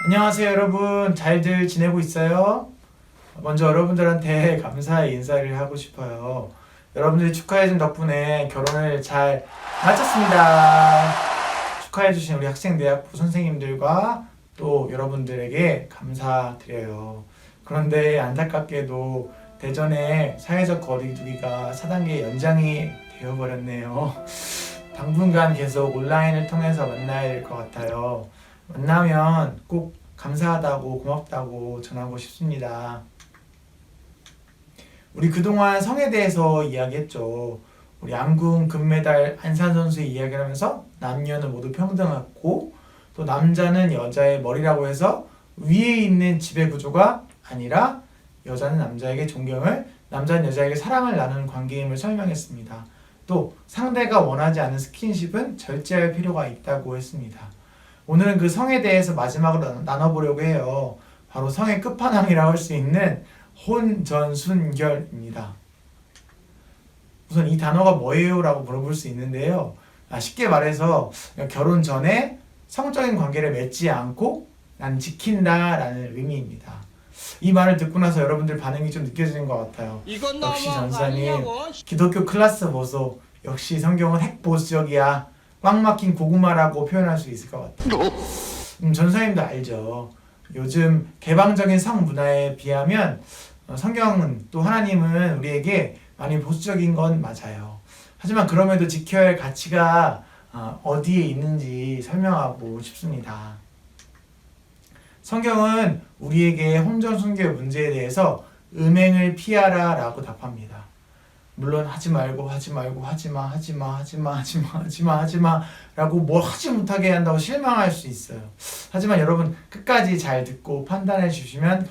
안녕하세요 여러분, 잘들 지내고 있어요? 먼저 여러분들한테 감사의 인사를 하고 싶어요. 여러분들이 축하해준 덕분에 결혼을 잘 마쳤습니다. 축하해주신 우리 학생대학부 선생님들과 또 여러분들에게 감사드려요. 그런데 안타깝게도 대전의 사회적 거리두기가 4단계 연장이 되어버렸네요. 당분간 계속 온라인을 통해서 만나야 될 것 같아요. 만나면 꼭 감사하다고 고맙다고 전하고 싶습니다. 우리 그동안 성에 대해서 이야기했죠. 우리 양궁 금메달 안산 선수의 이야기를 하면서 남녀는 모두 평등하고 또 남자는 여자의 머리라고 해서 위에 있는 지배 구조가 아니라 여자는 남자에게 존경을, 남자는 여자에게 사랑을 나누는 관계임을 설명했습니다. 또 상대가 원하지 않는 스킨십은 절제할 필요가 있다고 했습니다. 오늘은 그 성에 대해서 마지막으로 나눠보려고 해요. 바로 성의 끝판왕이라고 할 수 있는 혼전순결입니다. 우선 이 단어가 뭐예요? 라고 물어볼 수 있는데요. 쉽게 말해서 결혼 전에 성적인 관계를 맺지 않고 난 지킨다 라는 의미입니다. 이 말을 듣고 나서 여러분들 반응이 좀 느껴지는 것 같아요. 역시 전사님, 기독교 클래스 보소. 역시 성경은 핵보수적이야. 꽉 막힌 고구마라고 표현할 수 있을 것 같아요. 전사님도 알죠. 요즘 개방적인 성 문화에 비하면 성경은 또 하나님은 우리에게 많이 보수적인 건 맞아요. 하지만 그럼에도 지켜야 할 가치가 어디에 있는지 설명하고 싶습니다. 성경은 우리에게 혼전순결 문제에 대해서 음행을 피하라 라고 답합니다. 물론 하지 말고 하지마 라고 뭘 하지 못하게 한다고 실망할 수 있어요. 하지만 여러분 끝까지 잘 듣고 판단해 주시면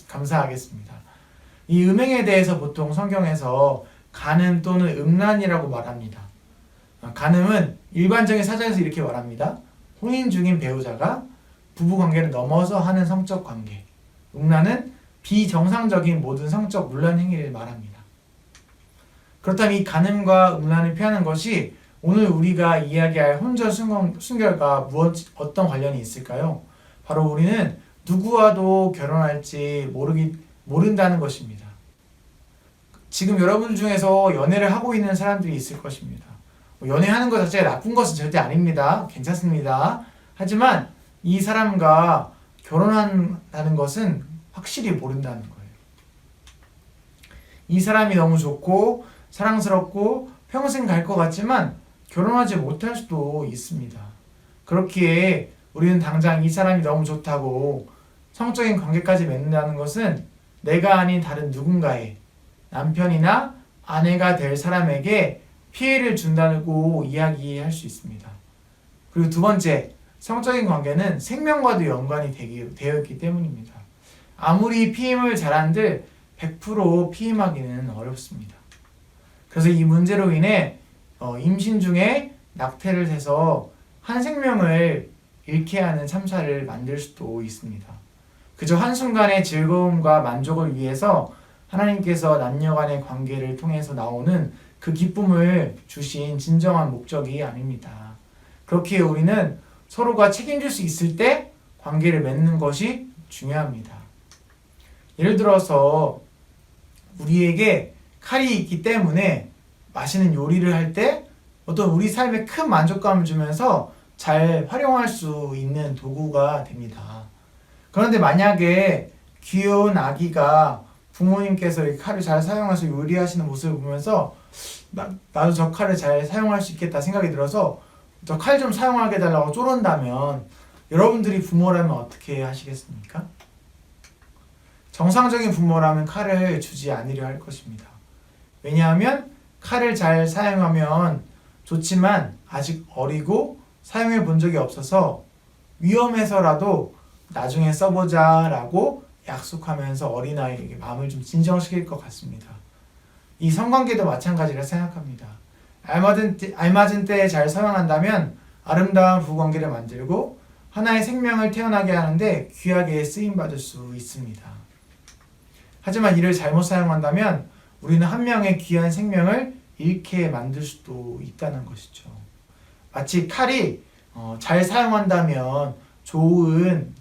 감사하겠습니다. 이 음행에 대해서 보통 성경에서 간음 또는 음란이라고 말합니다. 간음은 일반적인 사전에서 이렇게 말합니다. 혼인 중인 배우자가 부부관계를 넘어서 하는 성적 관계. 음란은 비정상적인 모든 성적 문란 행위를 말합니다. 그렇다면 이 간음과 음란을 피하는 것이 오늘 우리가 이야기할 혼전 순결과 어떤 관련이 있을까요? 바로 우리는 누구와도 결혼할지 모른다는 것입니다. 지금 여러분 중에서 연애를 하고 있는 사람들이 있을 것입니다. 연애하는 것 자체가 나쁜 것은 절대 아닙니다. 괜찮습니다. 하지만 이 사람과 결혼한다는 것은 확실히 모른다는 거예요. 이 사람이 너무 좋고 사랑스럽고 평생 갈 것 같지만 결혼하지 못할 수도 있습니다. 그렇기에 우리는 당장 이 사람이 너무 좋다고 성적인 관계까지 맺는다는 것은 내가 아닌 다른 누군가의 남편이나 아내가 될 사람에게 피해를 준다고 이야기할 수 있습니다. 그리고 두 번째, 성적인 관계는 생명과도 연관이 되어 있기 때문입니다. 아무리 피임을 잘한들 100% 피임하기는 어렵습니다. 그래서 이 문제로 인해 임신 중에 낙태를 해서 한 생명을 잃게 하는 참사를 만들 수도 있습니다. 그저 한순간의 즐거움과 만족을 위해서 하나님께서 남녀 간의 관계를 통해서 나오는 그 기쁨을 주신 진정한 목적이 아닙니다. 그렇기에 우리는 서로가 책임질 수 있을 때 관계를 맺는 것이 중요합니다. 예를 들어서 우리에게 칼이 있기 때문에 맛있는 요리를 할 때 어떤 우리 삶에 큰 만족감을 주면서 잘 활용할 수 있는 도구가 됩니다. 그런데 만약에 귀여운 아기가 부모님께서 이 칼을 잘 사용해서 요리하시는 모습을 보면서 나도 저 칼을 잘 사용할 수 있겠다 생각이 들어서 저 칼 좀 사용하게 해달라고 쪼른다면 여러분들이 부모라면 어떻게 하시겠습니까? 정상적인 부모라면 칼을 주지 않으려 할 것입니다. 왜냐하면 칼을 잘 사용하면 좋지만 아직 어리고 사용해 본 적이 없어서 위험해서라도 나중에 써보자 라고 약속하면서 어린아이에게 마음을 좀 진정시킬 것 같습니다. 이 성관계도 마찬가지라 생각합니다. 알맞은 때에 잘 사용한다면 아름다운 부부관계를 만들고 하나의 생명을 태어나게 하는데 귀하게 쓰임받을 수 있습니다. 하지만 이를 잘못 사용한다면 우리는 한 명의 귀한 생명을 잃게 만들 수도 있다는 것이죠. 마치 칼이 잘 사용한다면 좋은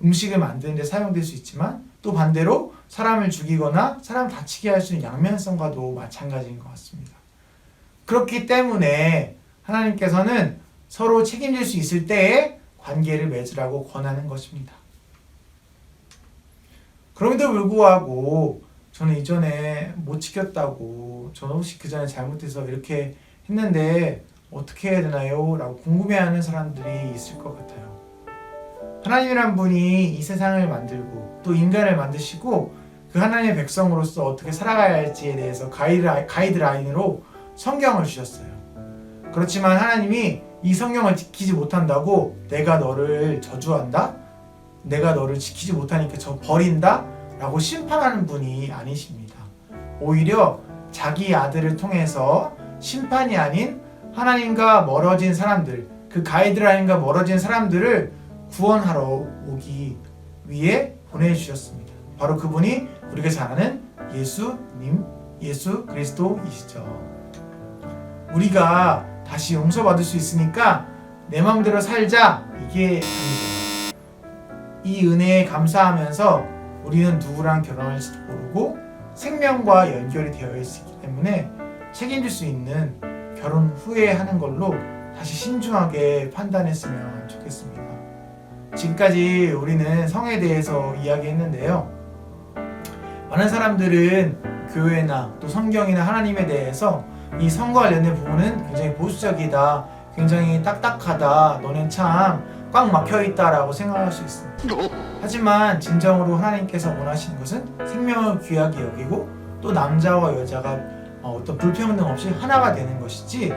음식을 만드는 데 사용될 수 있지만 또 반대로 사람을 죽이거나 사람 다치게 할 수 있는 양면성과도 마찬가지인 것 같습니다. 그렇기 때문에 하나님께서는 서로 책임질 수 있을 때에 관계를 맺으라고 권하는 것입니다. 그럼에도 불구하고 저는 이전에 못 지켰다고, 저는 혹시 그 전에 잘못해서 이렇게 했는데 어떻게 해야 되나요? 라고 궁금해하는 사람들이 있을 것 같아요. 하나님이란 분이 이 세상을 만들고 또 인간을 만드시고 그 하나님의 백성으로서 어떻게 살아가야 할지에 대해서 가이드라인으로 성경을 주셨어요. 그렇지만 하나님이 이 성경을 지키지 못한다고 내가 너를 저주한다? 내가 너를 지키지 못하니까 저 버린다? 라고 심판하는 분이 아니십니다. 오히려 자기 아들을 통해서 심판이 아닌 하나님과 멀어진 사람들, 그 가이드라인과 멀어진 사람들을 구원하러 오기 위해 보내주셨습니다. 바로 그분이 우리가 잘 아는 예수님, 예수 그리스도이시죠. 우리가 다시 용서받을 수 있으니까 내 마음대로 살자, 이게 아니죠. 이 은혜에 감사하면서 우리는 누구랑 결혼할지도 모르고 생명과 연결이 되어 있기 때문에 책임질 수 있는 결혼 후에 하는 걸로 다시 신중하게 판단했으면 좋겠습니다. 지금까지 우리는 성에 대해서 이야기했는데요. 많은 사람들은 교회나 또 성경이나 하나님에 대해서 이 성과 관련된 부분은 굉장히 보수적이다, 굉장히 딱딱하다, 너는 참 꽉 막혀있다 라고 생각할 수 있습니다. 하지만 진정으로 하나님께서 원하시는 것은 생명을 귀하게 여기고 또 남자와 여자가 어떤 불평등 없이 하나가 되는 것이지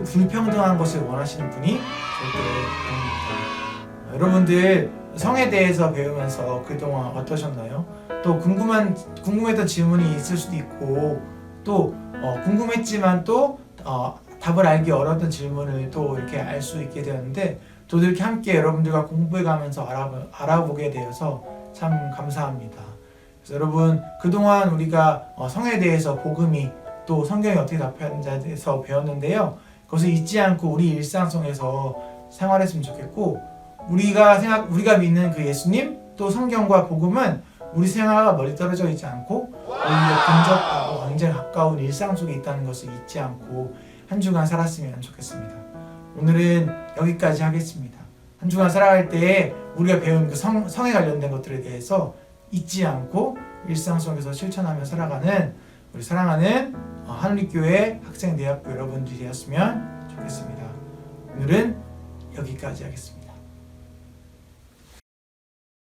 불평등한 것을 원하시는 분이 절대 아닙니다. 여러분들 성에 대해서 배우면서 그동안 어떠셨나요? 또 궁금했던 질문이 있을 수도 있고 또 궁금했지만 또 답을 알기 어려웠던 질문을 또 이렇게 알 수 있게 되었는데 또 이렇게 함께 여러분들과 공부해가면서 알아보게 되어서 참 감사합니다. 그래서 여러분 그동안 우리가 성에 대해서 복음이 또 성경이 어떻게 답하는지에 대해서 배웠는데요. 그것을 잊지 않고 우리 일상 속에서 생활했으면 좋겠고 우리가 믿는 그 예수님 또 성경과 복음은 우리 생활과 멀리 떨어져 있지 않고 오히려 근접하고 굉장히 가까운 일상 속에 있다는 것을 잊지 않고 한 주간 살았으면 좋겠습니다. 오늘은 여기까지 하겠습니다. 한 주간 살아갈 때 우리가 배운 그 성에 관련된 것들에 대해서 잊지 않고 일상 속에서 실천하며 살아가는 우리 사랑하는 하늘교회 학생대학교 여러분들이 되었으면 좋겠습니다. 오늘은 여기까지 하겠습니다.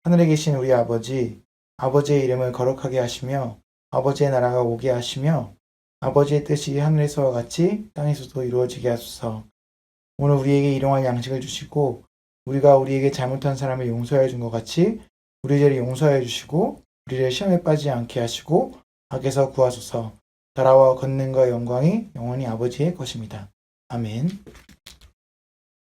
하늘에 계신 우리 아버지, 아버지의 이름을 거룩하게 하시며 아버지의 나라가 오게 하시며 아버지의 뜻이 하늘에서와 같이 땅에서도 이루어지게 하소서. 오늘 우리에게 일용할 양식을 주시고 우리가 우리에게 잘못한 사람을 용서해 준 것 같이 우리 죄를 용서해 주시고 우리를 시험에 빠지지 않게 하시고 악에서 구하소서. 나라와 권능과 영광이 영원히 아버지의 것입니다. 아멘.